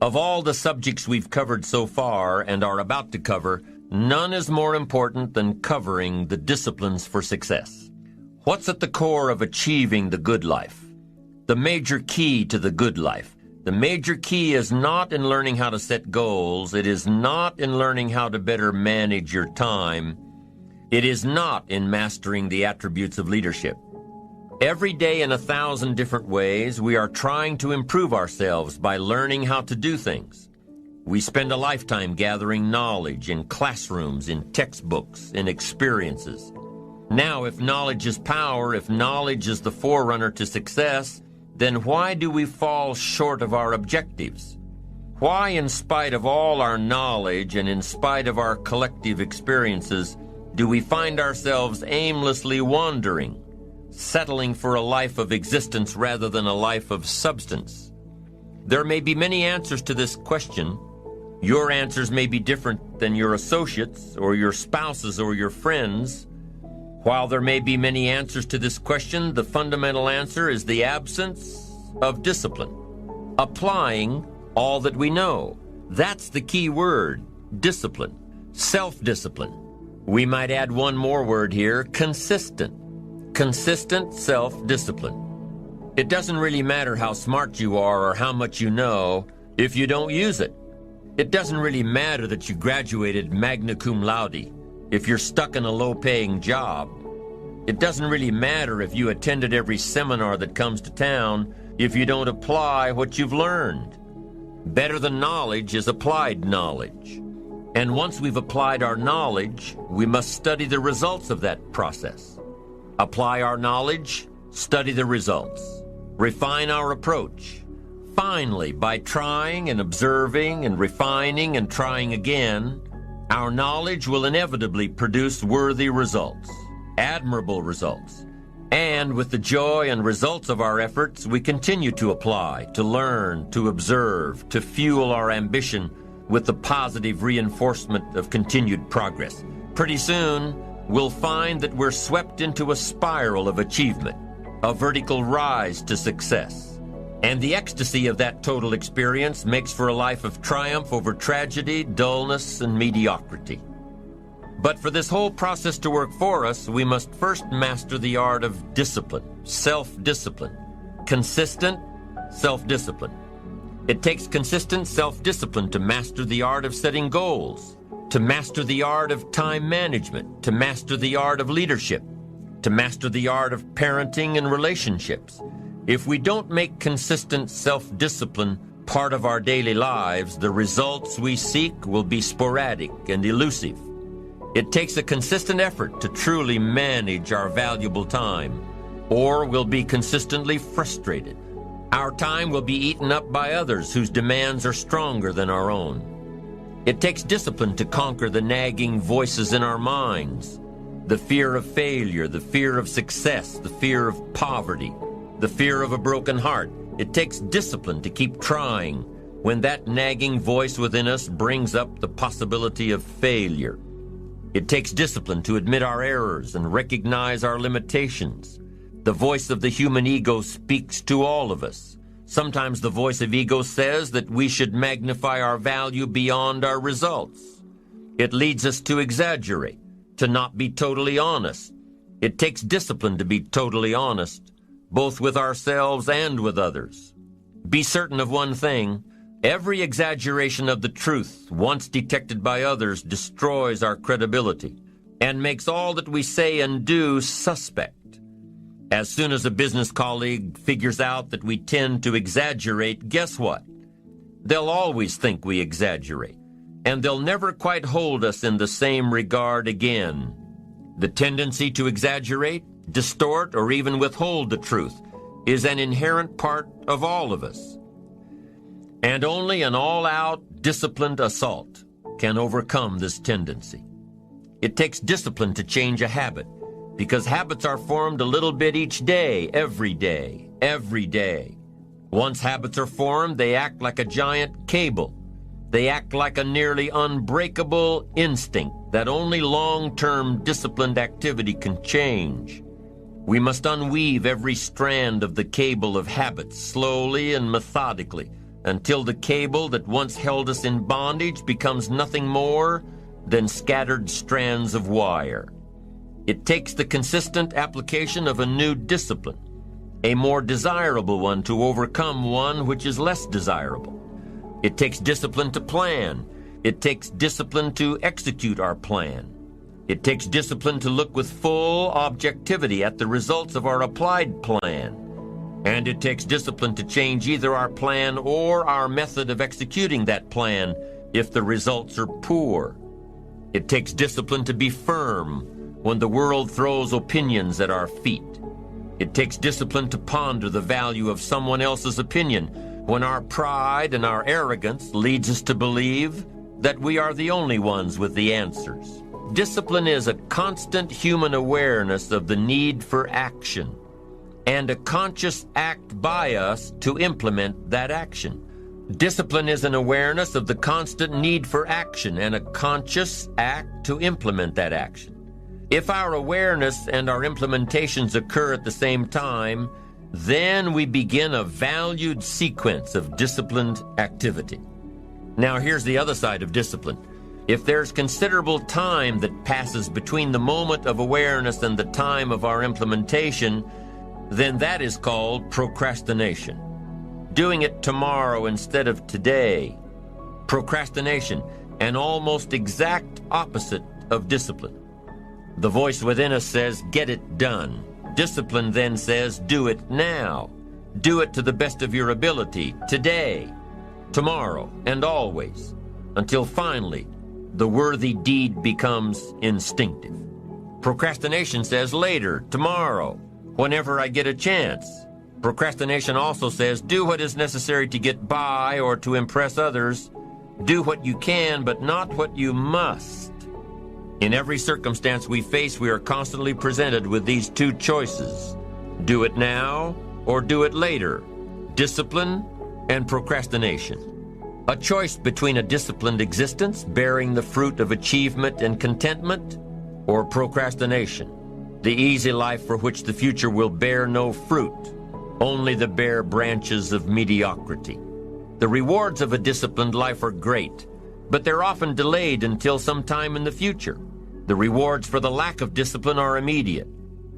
Of all the subjects we've covered so far and are about to cover, none is more important than covering the disciplines for success. What's at the core of achieving the good life? The major key to the good life. The major key is not in learning how to set goals. It is not in learning how to better manage your time. It is not in mastering the attributes of leadership. Every day in 1,000 different ways, we are trying to improve ourselves by learning how to do things. We spend a lifetime gathering knowledge in classrooms, in textbooks, in experiences. Now, if knowledge is power, if knowledge is the forerunner to success, then why do we fall short of our objectives? Why, in spite of all our knowledge and in spite of our collective experiences, do we find ourselves aimlessly wandering, settling for a life of existence rather than a life of substance? There may be many answers to this question. Your answers may be different than your associates or your spouses or your friends. While there may be many answers to this question, the fundamental answer is the absence of discipline. Applying all that we know. That's the key word, discipline, self-discipline. We might add one more word here, consistent. Consistent self-discipline. It doesn't really matter how smart you are or how much you know if you don't use it. It doesn't really matter that you graduated magna cum laude if you're stuck in a low-paying job. It doesn't really matter if you attended every seminar that comes to town if you don't apply what you've learned. Better than knowledge is applied knowledge. And once we've applied our knowledge, we must study the results of that process. Apply our knowledge, study the results, refine our approach. Finally, by trying and observing and refining and trying again, our knowledge will inevitably produce worthy results, admirable results. And with the joy and results of our efforts, we continue to apply, to learn, to observe, to fuel our ambition with the positive reinforcement of continued progress. Pretty soon, we'll find that we're swept into a spiral of achievement, a vertical rise to success. And the ecstasy of that total experience makes for a life of triumph over tragedy, dullness, and mediocrity. But for this whole process to work for us, we must first master the art of discipline, self-discipline, consistent self-discipline. It takes consistent self-discipline to master the art of setting goals, to master the art of time management, to master the art of leadership, to master the art of parenting and relationships. If we don't make consistent self-discipline part of our daily lives, the results we seek will be sporadic and elusive. It takes a consistent effort to truly manage our valuable time, or we'll be consistently frustrated. Our time will be eaten up by others whose demands are stronger than our own. It takes discipline to conquer the nagging voices in our minds, the fear of failure, the fear of success, the fear of poverty, the fear of a broken heart. It takes discipline to keep trying when that nagging voice within us brings up the possibility of failure. It takes discipline to admit our errors and recognize our limitations. The voice of the human ego speaks to all of us. Sometimes the voice of ego says that we should magnify our value beyond our results. It leads us to exaggerate, to not be totally honest. It takes discipline to be totally honest, both with ourselves and with others. Be certain of one thing: every exaggeration of the truth, once detected by others, destroys our credibility and makes all that we say and do suspect. As soon as a business colleague figures out that we tend to exaggerate, guess what? They'll always think we exaggerate, and they'll never quite hold us in the same regard again. The tendency to exaggerate, distort, or even withhold the truth is an inherent part of all of us. And only an all-out, disciplined assault can overcome this tendency. It takes discipline to change a habit, because habits are formed a little bit each day, every day, every day. Once habits are formed, they act like a giant cable. They act like a nearly unbreakable instinct that only long-term disciplined activity can change. We must unweave every strand of the cable of habits slowly and methodically, until the cable that once held us in bondage becomes nothing more than scattered strands of wire. It takes the consistent application of a new discipline, a more desirable one, to overcome one which is less desirable. It takes discipline to plan. It takes discipline to execute our plan. It takes discipline to look with full objectivity at the results of our applied plan. And it takes discipline to change either our plan or our method of executing that plan if the results are poor. It takes discipline to be firm when the world throws opinions at our feet. It takes discipline to ponder the value of someone else's opinion when our pride and our arrogance leads us to believe that we are the only ones with the answers. Discipline is a constant human awareness of the need for action and a conscious act by us to implement that action. Discipline is an awareness of the constant need for action and a conscious act to implement that action. If our awareness and our implementations occur at the same time, then we begin a valued sequence of disciplined activity. Now here's the other side of discipline. If there's considerable time that passes between the moment of awareness and the time of our implementation, then that is called procrastination. Doing it tomorrow instead of today. Procrastination, an almost exact opposite of discipline. The voice within us says, get it done. Discipline then says, do it now. Do it to the best of your ability, today, tomorrow, and always, until finally the worthy deed becomes instinctive. Procrastination says later, tomorrow, whenever I get a chance. Procrastination also says, do what is necessary to get by or to impress others. Do what you can, but not what you must. In every circumstance we face, we are constantly presented with these two choices. Do it now or do it later. Discipline and procrastination. A choice between a disciplined existence bearing the fruit of achievement and contentment, or procrastination, the easy life for which the future will bear no fruit, only the bare branches of mediocrity. The rewards of a disciplined life are great, but they're often delayed until some time in the future. The rewards for the lack of discipline are immediate,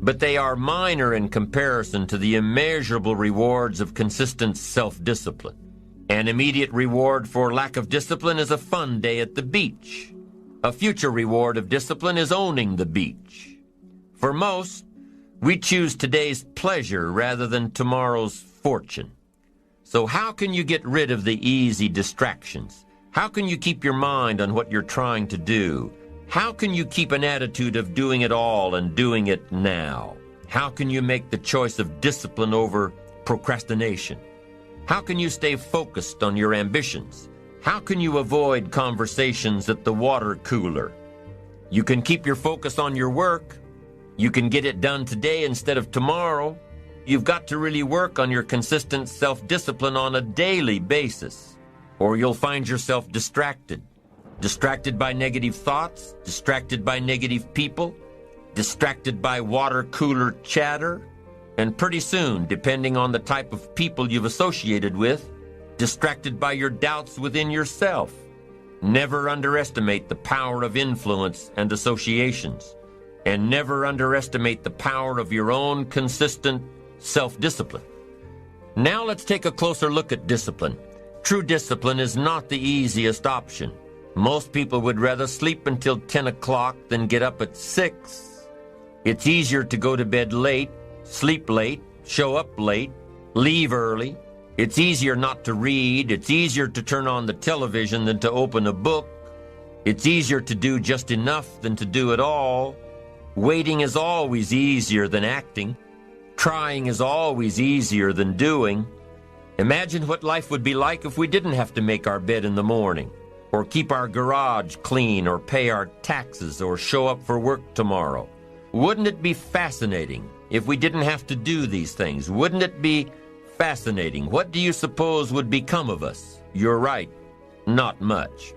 but they are minor in comparison to the immeasurable rewards of consistent self-discipline. An immediate reward for lack of discipline is a fun day at the beach. A future reward of discipline is owning the beach. For most, we choose today's pleasure rather than tomorrow's fortune. So how can you get rid of the easy distractions? How can you keep your mind on what you're trying to do? How can you keep an attitude of doing it all and doing it now? How can you make the choice of discipline over procrastination? How can you stay focused on your ambitions? How can you avoid conversations at the water cooler? You can keep your focus on your work. You can get it done today instead of tomorrow. You've got to really work on your consistent self-discipline on a daily basis, or you'll find yourself distracted. Distracted by negative thoughts, distracted by negative people, distracted by water cooler chatter, and pretty soon, depending on the type of people you've associated with, distracted by your doubts within yourself. Never underestimate the power of influence and associations, and never underestimate the power of your own consistent self-discipline. Now let's take a closer look at discipline. True discipline is not the easiest option. Most people would rather sleep until 10 o'clock than get up at 6. It's easier to go to bed late, sleep late, show up late, leave early. It's easier not to read. It's easier to turn on the television than to open a book. It's easier to do just enough than to do it all. Waiting is always easier than acting. Trying is always easier than doing. Imagine what life would be like if we didn't have to make our bed in the morning, or keep our garage clean, or pay our taxes, or show up for work tomorrow. Wouldn't it be fascinating if we didn't have to do these things? Wouldn't it be fascinating? What do you suppose would become of us? You're right, not much.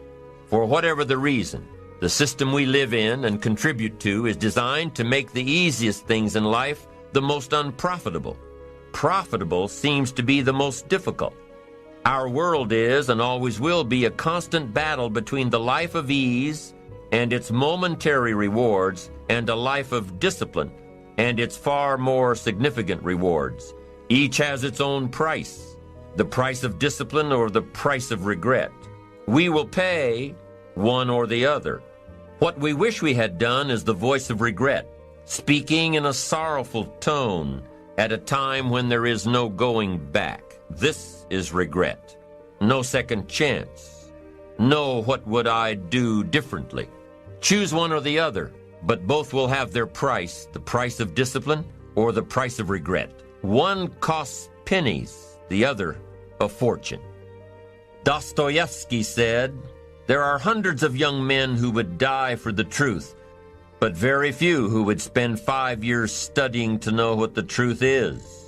For whatever the reason, the system we live in and contribute to is designed to make the easiest things in life the most unprofitable. Profitable seems to be the most difficult. Our world is and always will be a constant battle between the life of ease and its momentary rewards and a life of discipline and its far more significant rewards. Each has its own price, the price of discipline or the price of regret. We will pay one or the other. What we wish we had done is the voice of regret, speaking in a sorrowful tone at a time when there is no going back. This is regret. No second chance. No, what would I do differently? Choose one or the other, but both will have their price, the price of discipline or the price of regret. One costs pennies, the other a fortune. Dostoevsky said, "There are hundreds of young men who would die for the truth, but very few who would spend 5 years studying to know what the truth is."